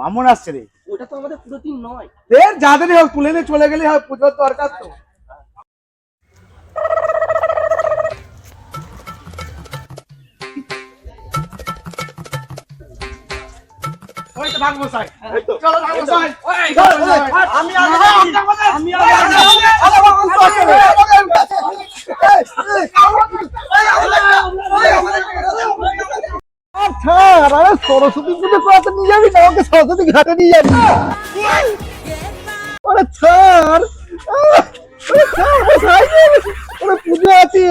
বামন আসছে রে। ওটা তো আমাদের পুরো টিম নয়। এর যাদেরই হোক তুলে নিয়ে চলে গেলেই হয়, পুজোর দরকার তো। ওই তো ভাগবো সাই, চলো ভাগবো সাই। আমি আচ্ছা, আরে সরস্বতী পুজো করাতে নিয়ে যাবি না, আমাকে সরস্বতী ঘাটে নিয়ে যাবি। আরে ছাড়, পুজো আছে।